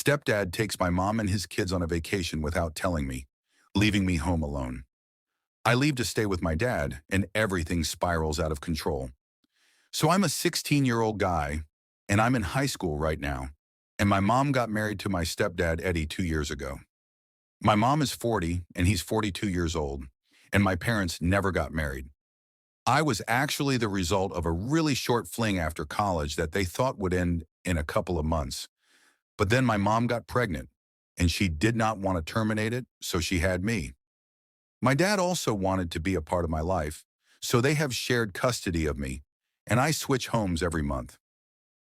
stepdad takes my mom and his kids on a vacation without telling me, leaving me home alone. I leave to stay with my dad, and everything spirals out of control. So I'm a 16-year-old guy, and I'm in high school right now, and my mom got married to my stepdad, Eddie, 2 years ago. My mom is 40, and he's 42 years old, and my parents never got married. I was actually the result of a really short fling after college that they thought would end in a couple of months. But then my mom got pregnant, and she did not want to terminate it, so she had me. My dad also wanted to be a part of my life, so they have shared custody of me, and I switch homes every month.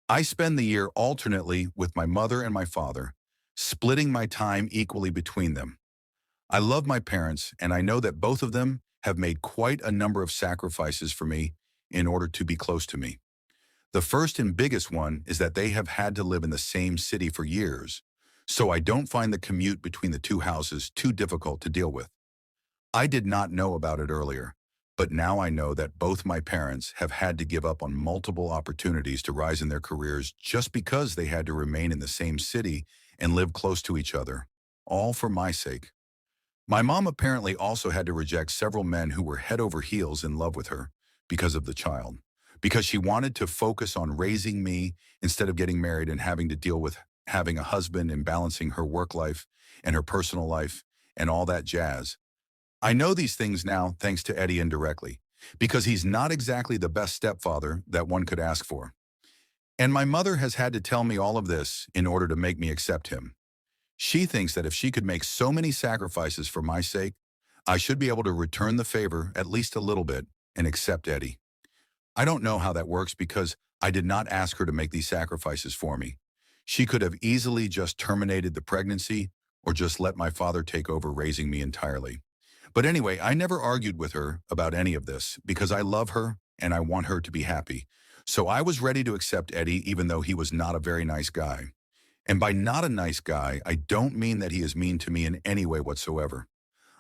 I spend the year alternately with my mother and my father, splitting my time equally between them. I love my parents, and I know that both of them have made quite a number of sacrifices for me in order to be close to me. The first and biggest one is that they have had to live in the same city for years, so I don't find the commute between the two houses too difficult to deal with. I did not know about it earlier, but now I know that both my parents have had to give up on multiple opportunities to rise in their careers just because they had to remain in the same city and live close to each other, all for my sake. My mom apparently also had to reject several men who were head over heels in love with her because of the child, because she wanted to focus on raising me instead of getting married and having to deal with having a husband and balancing her work life and her personal life and all that jazz. I know these things now thanks to Eddie indirectly, because he's not exactly the best stepfather that one could ask for. And my mother has had to tell me all of this in order to make me accept him. She thinks that if she could make so many sacrifices for my sake, I should be able to return the favor at least a little bit and accept Eddie. I don't know how that works because I did not ask her to make these sacrifices for me. She could have easily just terminated the pregnancy or just let my father take over raising me entirely. But anyway, I never argued with her about any of this because I love her and I want her to be happy. So I was ready to accept Eddie even though he was not a very nice guy. And by not a nice guy, I don't mean that he is mean to me in any way whatsoever.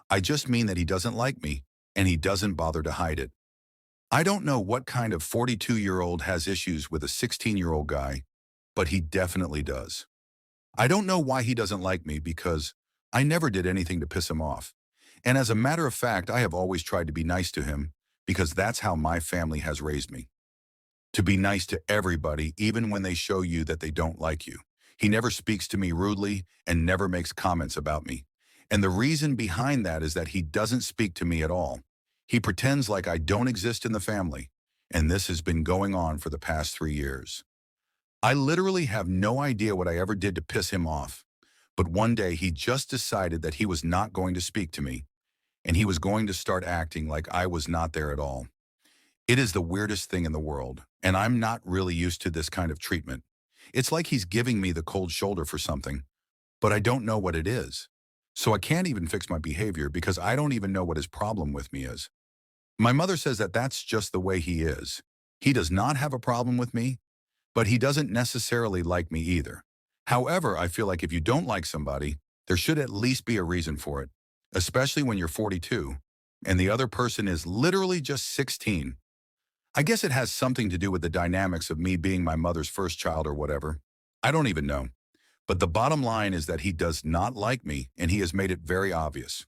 I just mean that he doesn't like me and he doesn't bother to hide it. I don't know what kind of 42-year-old has issues with a 16-year-old guy, but he definitely does. I don't know why he doesn't like me because I never did anything to piss him off. And as a matter of fact, I have always tried to be nice to him because that's how my family has raised me. To be nice to everybody, even when they show you that they don't like you. He never speaks to me rudely and never makes comments about me. And the reason behind that is that he doesn't speak to me at all. He pretends like I don't exist in the family, and this has been going on for the past 3 years. I literally have no idea what I ever did to piss him off, but one day he just decided that he was not going to speak to me, and he was going to start acting like I was not there at all. It is the weirdest thing in the world, and I'm not really used to this kind of treatment. It's like he's giving me the cold shoulder for something, but I don't know what it is. So I can't even fix my behavior because I don't even know what his problem with me is. My mother says that that's just the way he is. He does not have a problem with me, but he doesn't necessarily like me either. However, I feel like if you don't like somebody, there should at least be a reason for it, especially when you're 42, and the other person is literally just 16. I guess it has something to do with the dynamics of me being my mother's first child or whatever. I don't even know. But the bottom line is that he does not like me, and he has made it very obvious.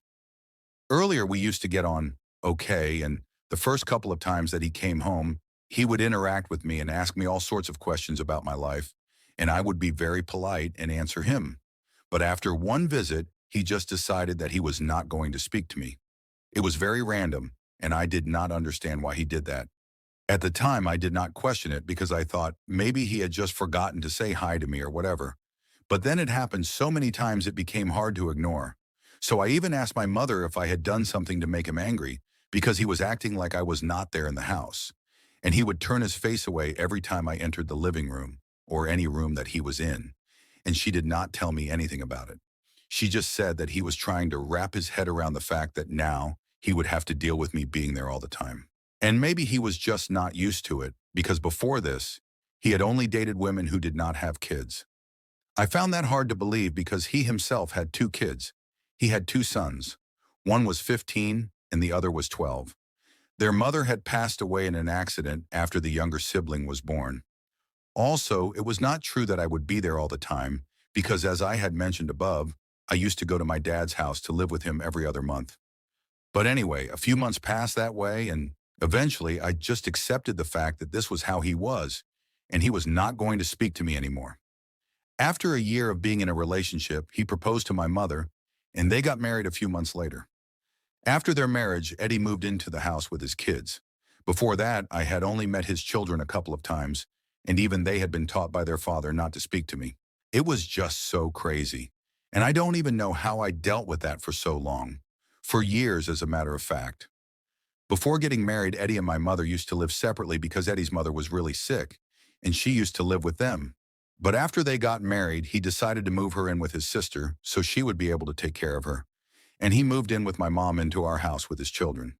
Earlier, we used to get on okay, and the first couple of times that he came home, he would interact with me and ask me all sorts of questions about my life, and I would be very polite and answer him. But after one visit, he just decided that he was not going to speak to me. It was very random, and I did not understand why he did that. At the time, I did not question it because I thought maybe he had just forgotten to say hi to me or whatever. But then it happened so many times it became hard to ignore. So I even asked my mother if I had done something to make him angry because he was acting like I was not there in the house. And he would turn his face away every time I entered the living room or any room that he was in. And she did not tell me anything about it. She just said that he was trying to wrap his head around the fact that now he would have to deal with me being there all the time. And maybe he was just not used to it because before this, he had only dated women who did not have kids. I found that hard to believe because he himself had 2 kids. He had 2 sons. One was 15 and the other was 12. Their mother had passed away in an accident after the younger sibling was born. Also, it was not true that I would be there all the time because as I had mentioned above, I used to go to my dad's house to live with him every other month. But anyway, a few months passed that way, and eventually I just accepted the fact that this was how he was, and he was not going to speak to me anymore. After a year of being in a relationship, he proposed to my mother, and they got married a few months later. After their marriage, Eddie moved into the house with his kids. Before that, I had only met his children a couple of times, and even they had been taught by their father not to speak to me. It was just so crazy. And I don't even know how I dealt with that for so long. For years, as a matter of fact. Before getting married, Eddie and my mother used to live separately because Eddie's mother was really sick, and she used to live with them. But after they got married, he decided to move her in with his sister so she would be able to take care of her. And he moved in with my mom into our house with his children.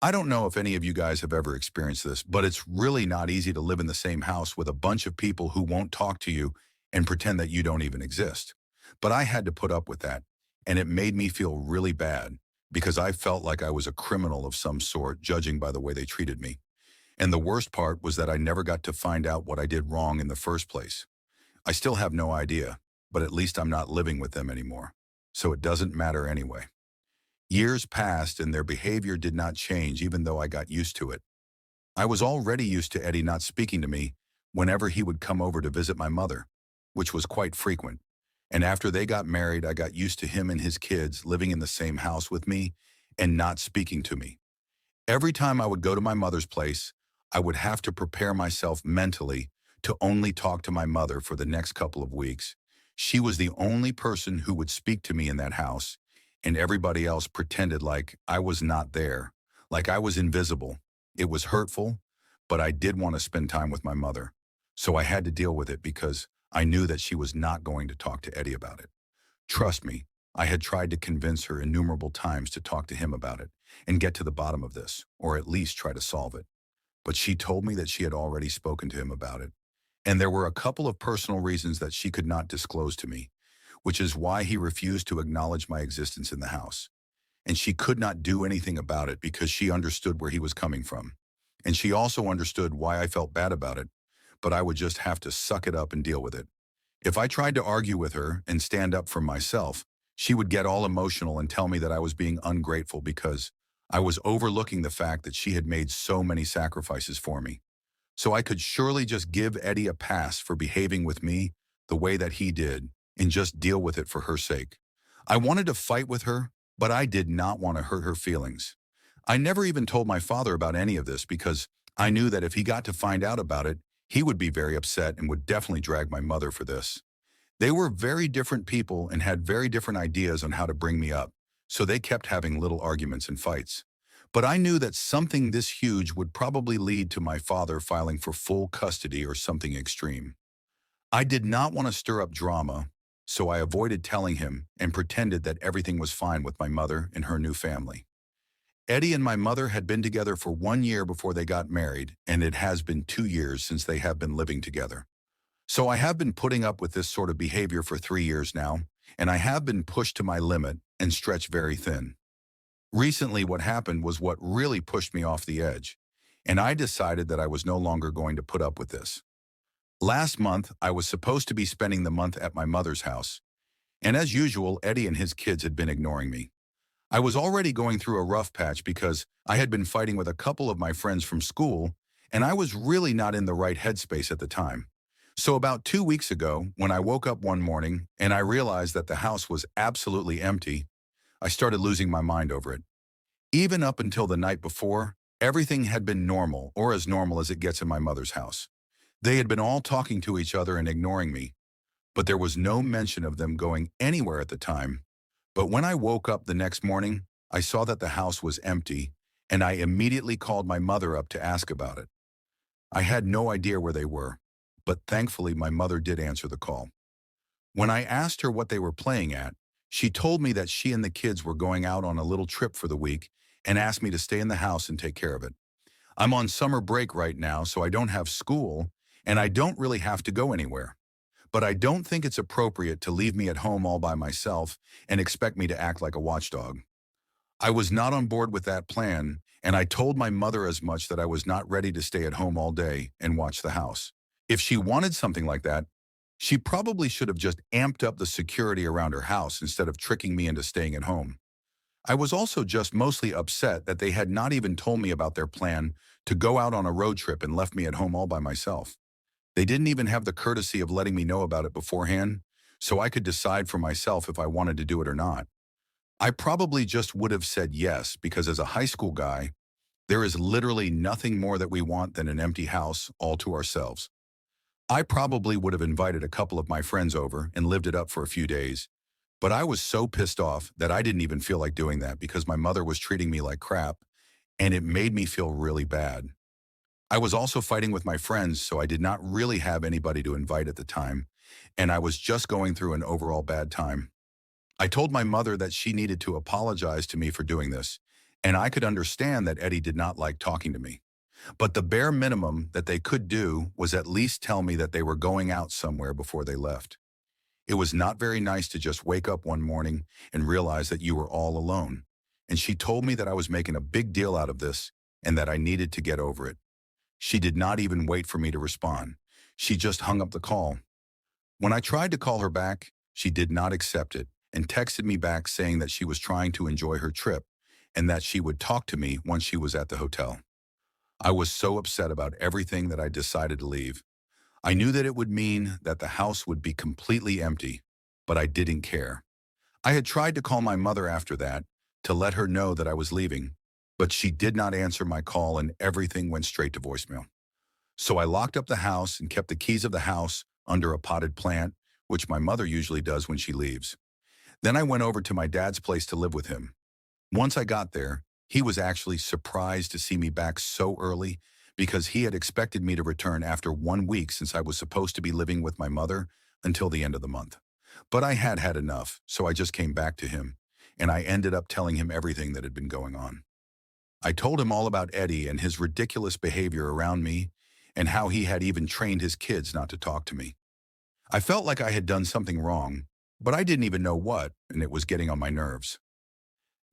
I don't know if any of you guys have ever experienced this, but it's really not easy to live in the same house with a bunch of people who won't talk to you and pretend that you don't even exist. But I had to put up with that, and it made me feel really bad because I felt like I was a criminal of some sort, judging by the way they treated me. And the worst part was that I never got to find out what I did wrong in the first place. I still have no idea, but at least I'm not living with them anymore. So it doesn't matter anyway. Years passed and their behavior did not change even though I got used to it. I was already used to Eddie not speaking to me whenever he would come over to visit my mother, which was quite frequent. And after they got married, I got used to him and his kids living in the same house with me and not speaking to me. Every time I would go to my mother's place, I would have to prepare myself mentally to only talk to my mother for the next couple of weeks. She was the only person who would speak to me in that house, and everybody else pretended like I was not there, like I was invisible. It was hurtful, but I did want to spend time with my mother. So I had to deal with it because I knew that she was not going to talk to Eddie about it. Trust me, I had tried to convince her innumerable times to talk to him about it and get to the bottom of this, or at least try to solve it. But she told me that she had already spoken to him about it. And there were a couple of personal reasons that she could not disclose to me, which is why he refused to acknowledge my existence in the house. And she could not do anything about it because she understood where he was coming from. And she also understood why I felt bad about it, but I would just have to suck it up and deal with it. If I tried to argue with her and stand up for myself, she would get all emotional and tell me that I was being ungrateful because I was overlooking the fact that she had made so many sacrifices for me. So I could surely just give Eddie a pass for behaving with me the way that he did and just deal with it for her sake. I wanted to fight with her, but I did not want to hurt her feelings. I never even told my father about any of this because I knew that if he got to find out about it, he would be very upset and would definitely drag my mother for this. They were very different people and had very different ideas on how to bring me up, so they kept having little arguments and fights. But I knew that something this huge would probably lead to my father filing for full custody or something extreme. I did not want to stir up drama, so I avoided telling him and pretended that everything was fine with my mother and her new family. Eddie and my mother had been together for 1 year before they got married, and it has been 2 years since they have been living together. So I have been putting up with this sort of behavior for 3 years now, and I have been pushed to my limit and stretched very thin. Recently, what happened was what really pushed me off the edge, and I decided that I was no longer going to put up with this. Last month, I was supposed to be spending the month at my mother's house, and as usual, Eddie and his kids had been ignoring me. I was already going through a rough patch because I had been fighting with a couple of my friends from school, and I was really not in the right headspace at the time. So about 2 weeks ago, when I woke up one morning and I realized that the house was absolutely empty, I started losing my mind over it. Even up until the night before, everything had been normal, or as normal as it gets in my mother's house. They had been all talking to each other and ignoring me, but there was no mention of them going anywhere at the time. But when I woke up the next morning, I saw that the house was empty, and I immediately called my mother up to ask about it. I had no idea where they were, but thankfully my mother did answer the call. When I asked her what they were playing at, she told me that she and the kids were going out on a little trip for the week and asked me to stay in the house and take care of it. I'm on summer break right now, so I don't have school, and I don't really have to go anywhere. But I don't think it's appropriate to leave me at home all by myself and expect me to act like a watchdog. I was not on board with that plan, and I told my mother as much that I was not ready to stay at home all day and watch the house. If she wanted something like that, She probably should have just amped up the security around her house instead of tricking me into staying at home. I was also just mostly upset that they had not even told me about their plan to go out on a road trip and left me at home all by myself. They didn't even have the courtesy of letting me know about it beforehand, so I could decide for myself if I wanted to do it or not. I probably just would have said yes because as a high school guy, there is literally nothing more that we want than an empty house all to ourselves. I probably would have invited a couple of my friends over and lived it up for a few days, but I was so pissed off that I didn't even feel like doing that because my mother was treating me like crap, and it made me feel really bad. I was also fighting with my friends, so I did not really have anybody to invite at the time, and I was just going through an overall bad time. I told my mother that she needed to apologize to me for doing this, and I could understand that Eddie did not like talking to me. But the bare minimum that they could do was at least tell me that they were going out somewhere before they left. It was not very nice to just wake up one morning and realize that you were all alone. And she told me that I was making a big deal out of this and that I needed to get over it. She did not even wait for me to respond. She just hung up the call. When I tried to call her back, she did not accept it and texted me back saying that she was trying to enjoy her trip and that she would talk to me once she was at the hotel. I was so upset about everything that I decided to leave. I knew that it would mean that the house would be completely empty, but I didn't care. I had tried to call my mother after that to let her know that I was leaving, but she did not answer my call and everything went straight to voicemail. So I locked up the house and kept the keys of the house under a potted plant, which my mother usually does when she leaves. Then I went over to my dad's place to live with him. Once I got there, he was actually surprised to see me back so early because he had expected me to return after 1 week since I was supposed to be living with my mother until the end of the month. But I had had enough, so I just came back to him, and I ended up telling him everything that had been going on. I told him all about Eddie and his ridiculous behavior around me and how he had even trained his kids not to talk to me. I felt like I had done something wrong, but I didn't even know what, and it was getting on my nerves.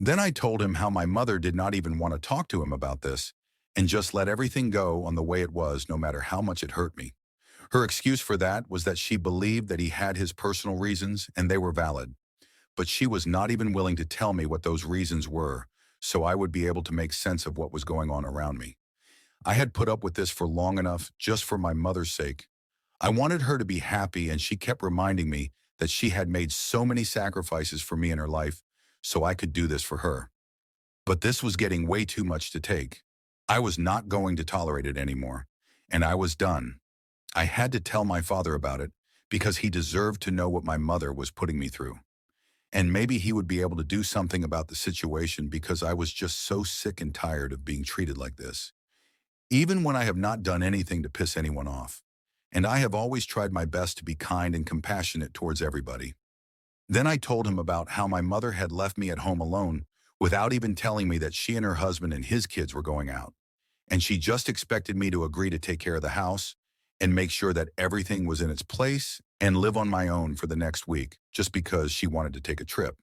Then I told him how my mother did not even want to talk to him about this and just let everything go on the way it was no matter how much it hurt me. Her excuse for that was that she believed that he had his personal reasons and they were valid, but she was not even willing to tell me what those reasons were so I would be able to make sense of what was going on around me. I had put up with this for long enough just for my mother's sake. I wanted her to be happy and she kept reminding me that she had made so many sacrifices for me in her life so I could do this for her. But this was getting way too much to take. I was not going to tolerate it anymore, and I was done. I had to tell my father about it because he deserved to know what my mother was putting me through. And maybe he would be able to do something about the situation because I was just so sick and tired of being treated like this. Even when I have not done anything to piss anyone off. And I have always tried my best to be kind and compassionate towards everybody. Then I told him about how my mother had left me at home alone without even telling me that she and her husband and his kids were going out. And she just expected me to agree to take care of the house and make sure that everything was in its place and live on my own for the next week just because she wanted to take a trip.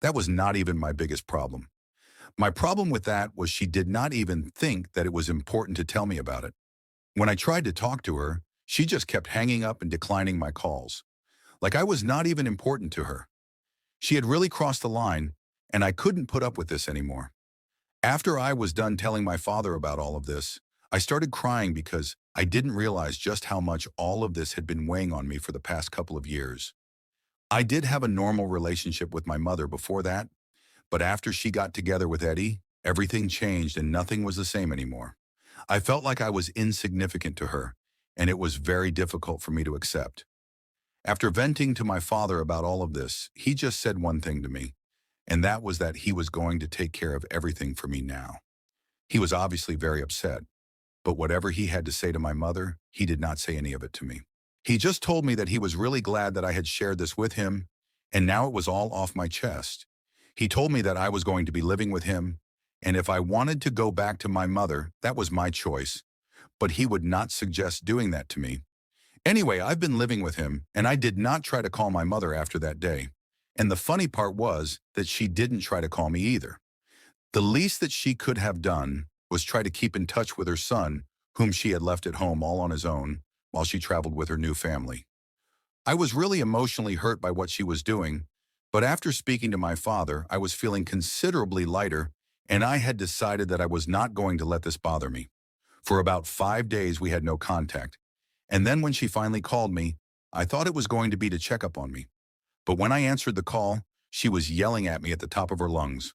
That was not even my biggest problem. My problem with that was she did not even think that it was important to tell me about it. When I tried to talk to her, she just kept hanging up and declining my calls. Like I was not even important to her. She had really crossed the line, and I couldn't put up with this anymore. After I was done telling my father about all of this, I started crying because I didn't realize just how much all of this had been weighing on me for the past couple of years. I did have a normal relationship with my mother before that, but after she got together with Eddie, everything changed and nothing was the same anymore. I felt like I was insignificant to her, and it was very difficult for me to accept. After venting to my father about all of this, he just said one thing to me, and that was that he was going to take care of everything for me now. He was obviously very upset, but whatever he had to say to my mother, he did not say any of it to me. He just told me that he was really glad that I had shared this with him, and now it was all off my chest. He told me that I was going to be living with him, and if I wanted to go back to my mother, that was my choice, but he would not suggest doing that to me. Anyway, I've been living with him, and I did not try to call my mother after that day. And the funny part was that she didn't try to call me either. The least that she could have done was try to keep in touch with her son, whom she had left at home all on his own while she traveled with her new family. I was really emotionally hurt by what she was doing, but after speaking to my father, I was feeling considerably lighter, and I had decided that I was not going to let this bother me. For about 5 days, we had no contact. And then when she finally called me, I thought it was going to be to check up on me. But when I answered the call, she was yelling at me at the top of her lungs.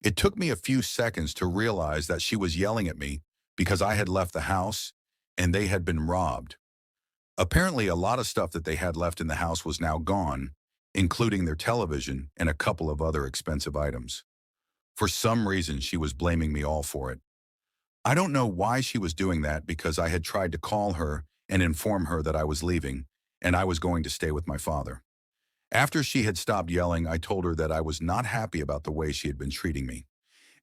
It took me a few seconds to realize that she was yelling at me because I had left the house and they had been robbed. Apparently, a lot of stuff that they had left in the house was now gone, including their television and a couple of other expensive items. For some reason, she was blaming me all for it. I don't know why she was doing that because I had tried to call her and inform her that I was leaving and I was going to stay with my father. After she had stopped yelling, I told her that I was not happy about the way she had been treating me,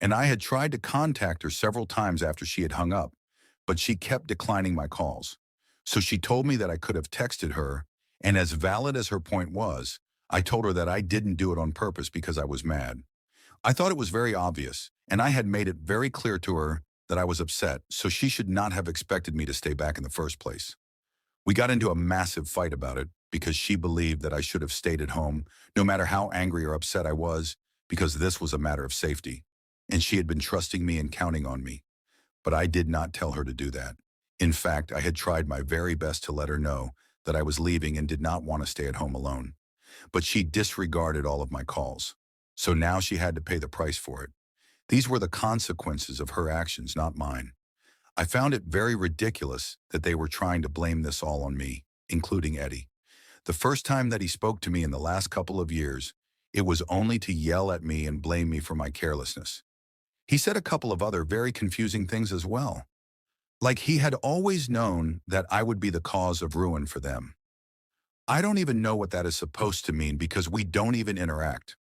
and I had tried to contact her several times after she had hung up, but she kept declining my calls. So she told me that I could have texted her, and as valid as her point was, I told her that I didn't do it on purpose because I was mad. I thought it was very obvious, and I had made it very clear to her that I was upset, so she should not have expected me to stay back in the first place. We got into a massive fight about it because she believed that I should have stayed at home, no matter how angry or upset I was, because this was a matter of safety. And she had been trusting me and counting on me. But I did not tell her to do that. In fact, I had tried my very best to let her know that I was leaving and did not want to stay at home alone. But she disregarded all of my calls. So now she had to pay the price for it. These were the consequences of her actions, not mine. I found it very ridiculous that they were trying to blame this all on me, including Eddie. The first time that he spoke to me in the last couple of years, it was only to yell at me and blame me for my carelessness. He said a couple of other very confusing things as well. Like he had always known that I would be the cause of ruin for them. I don't even know what that is supposed to mean because we don't even interact.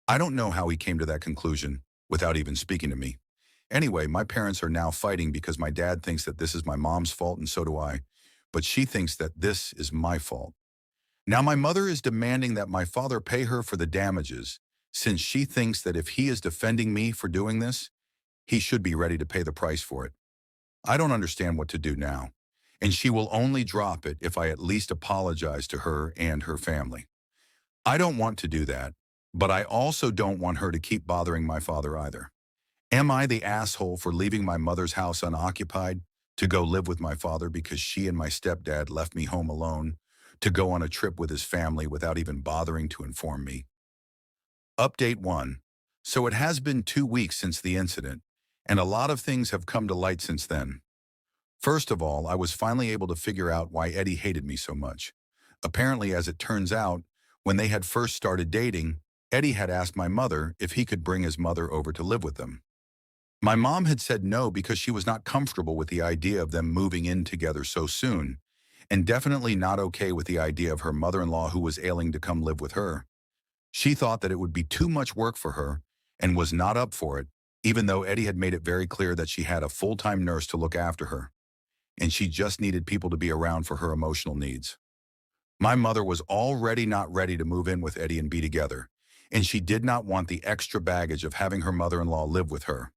I don't know how he came to that conclusion without even speaking to me. Anyway, my parents are now fighting because my dad thinks that this is my mom's fault and so do I, but she thinks that this is my fault. Now my mother is demanding that my father pay her for the damages since she thinks that if he is defending me for doing this, he should be ready to pay the price for it. I don't understand what to do now, and she will only drop it if I at least apologize to her and her family. I don't want to do that, but I also don't want her to keep bothering my father either. Am I the asshole for leaving my mother's house unoccupied to go live with my father because she and my stepdad left me home alone to go on a trip with his family without even bothering to inform me? Update 1. So it has been 2 weeks since the incident, and a lot of things have come to light since then. First of all, I was finally able to figure out why Eddie hated me so much. Apparently, as it turns out, when they had first started dating, Eddie had asked my mother if he could bring his mother over to live with them. My mom had said no because she was not comfortable with the idea of them moving in together so soon, and definitely not okay with the idea of her mother-in-law who was ailing to come live with her. She thought that it would be too much work for her and was not up for it, even though Eddie had made it very clear that she had a full-time nurse to look after her, and she just needed people to be around for her emotional needs. My mother was already not ready to move in with Eddie and be together, and she did not want the extra baggage of having her mother-in-law live with her.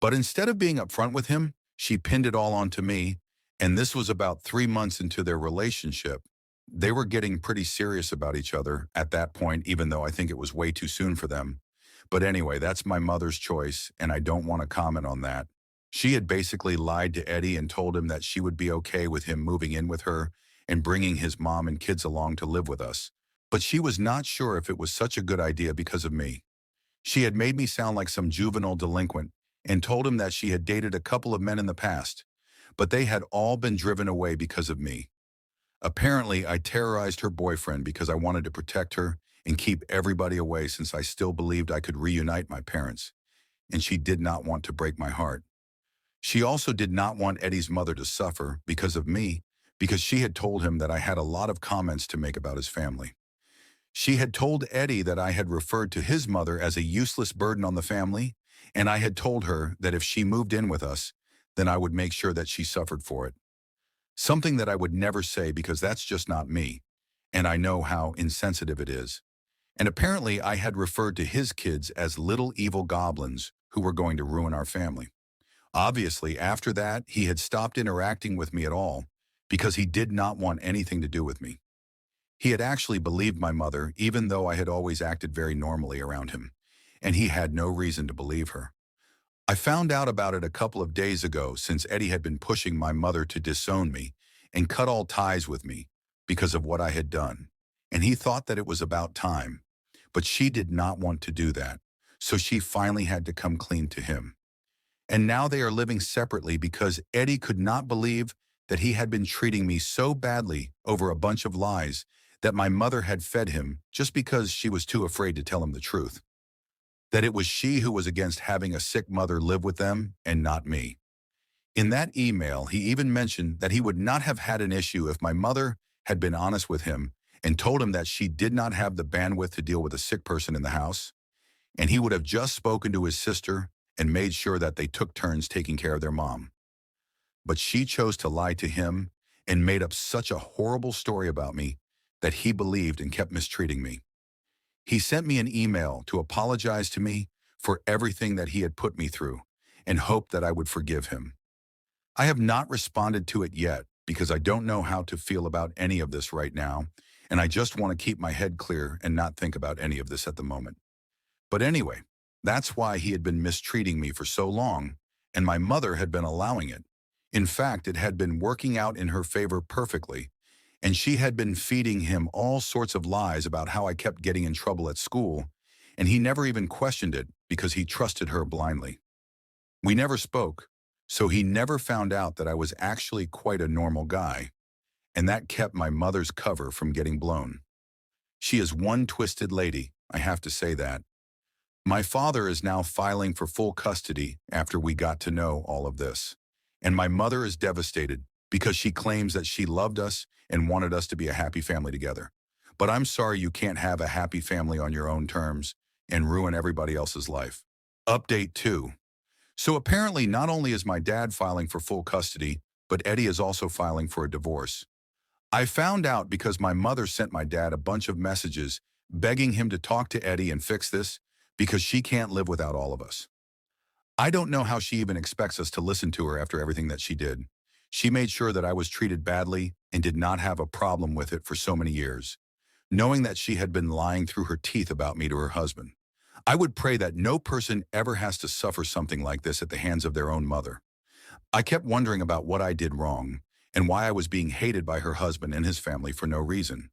But instead of being upfront with him, she pinned it all onto me, and this was about 3 months into their relationship. They were getting pretty serious about each other at that point, even though I think it was way too soon for them. But anyway, that's my mother's choice, and I don't want to comment on that. She had basically lied to Eddie and told him that she would be okay with him moving in with her and bringing his mom and kids along to live with us. But she was not sure if it was such a good idea because of me. She had made me sound like some juvenile delinquent and told him that she had dated a couple of men in the past, but they had all been driven away because of me. Apparently, I terrorized her boyfriend because I wanted to protect her and keep everybody away since I still believed I could reunite my parents, and she did not want to break my heart. She also did not want Eddie's mother to suffer because of me, because she had told him that I had a lot of comments to make about his family. She had told Eddie that I had referred to his mother as a useless burden on the family, and I had told her that if she moved in with us, then I would make sure that she suffered for it. Something that I would never say because that's just not me, and I know how insensitive it is. And apparently I had referred to his kids as little evil goblins who were going to ruin our family. Obviously, after that, he had stopped interacting with me at all because he did not want anything to do with me. He had actually believed my mother, even though I had always acted very normally around him, and he had no reason to believe her. I found out about it a couple of days ago since Eddie had been pushing my mother to disown me and cut all ties with me because of what I had done. And he thought that it was about time. But she did not want to do that, so she finally had to come clean to him. And now they are living separately because Eddie could not believe that he had been treating me so badly over a bunch of lies that my mother had fed him just because she was too afraid to tell him the truth. That it was she who was against having a sick mother live with them and not me. In that email, he even mentioned that he would not have had an issue if my mother had been honest with him and told him that she did not have the bandwidth to deal with a sick person in the house, and he would have just spoken to his sister and made sure that they took turns taking care of their mom. But she chose to lie to him and made up such a horrible story about me that he believed and kept mistreating me. He sent me an email to apologize to me for everything that he had put me through and hoped that I would forgive him. I have not responded to it yet because I don't know how to feel about any of this right now, and I just want to keep my head clear and not think about any of this at the moment. But anyway, that's why he had been mistreating me for so long, and my mother had been allowing it. In fact, it had been working out in her favor perfectly, and she had been feeding him all sorts of lies about how I kept getting in trouble at school, and he never even questioned it because he trusted her blindly. We never spoke, so he never found out that I was actually quite a normal guy, and that kept my mother's cover from getting blown. She is one twisted lady, I have to say that. My father is now filing for full custody after we got to know all of this. And my mother is devastated because she claims that she loved us and wanted us to be a happy family together. But I'm sorry you can't have a happy family on your own terms and ruin everybody else's life. Update 2. So apparently not only is my dad filing for full custody, but Eddie is also filing for a divorce. I found out because my mother sent my dad a bunch of messages begging him to talk to Eddie and fix this because she can't live without all of us. I don't know how she even expects us to listen to her after everything that she did. She made sure that I was treated badly and did not have a problem with it for so many years, knowing that she had been lying through her teeth about me to her husband. I would pray that no person ever has to suffer something like this at the hands of their own mother. I kept wondering about what I did wrong and why I was being hated by her husband and his family for no reason.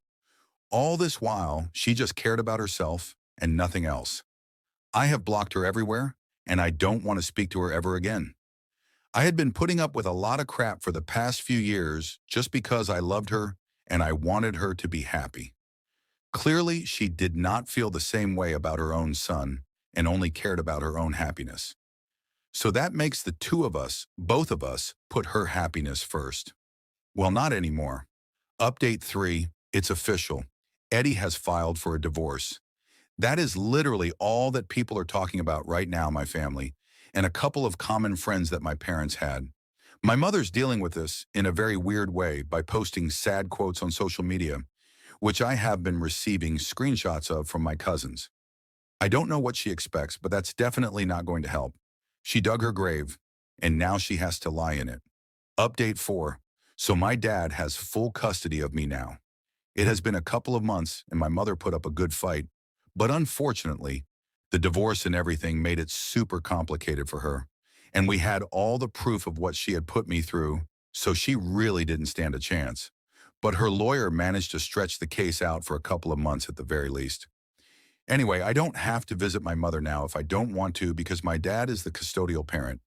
All this while, she just cared about herself and nothing else. I have blocked her everywhere, and I don't want to speak to her ever again. I had been putting up with a lot of crap for the past few years just because I loved her and I wanted her to be happy. Clearly, she did not feel the same way about her own son and only cared about her own happiness. So that makes the two of us, both of us, put her happiness first. Well, not anymore. Update 3, it's official. Eddie has filed for a divorce. That is literally all that people are talking about right now, my family, and a couple of common friends that my parents had. My mother's dealing with this in a very weird way by posting sad quotes on social media, which I have been receiving screenshots of from my cousins. I don't know what she expects, but that's definitely not going to help. She dug her grave, and now she has to lie in it. Update 4. So my dad has full custody of me now. It has been a couple of months, and my mother put up a good fight. But unfortunately, the divorce and everything made it super complicated for her. And we had all the proof of what she had put me through, so she really didn't stand a chance. But her lawyer managed to stretch the case out for a couple of months at the very least. Anyway, I don't have to visit my mother now if I don't want to because my dad is the custodial parent.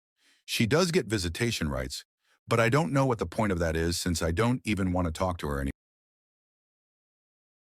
She does get visitation rights, but I don't know what the point of that is since I don't even want to talk to her anymore.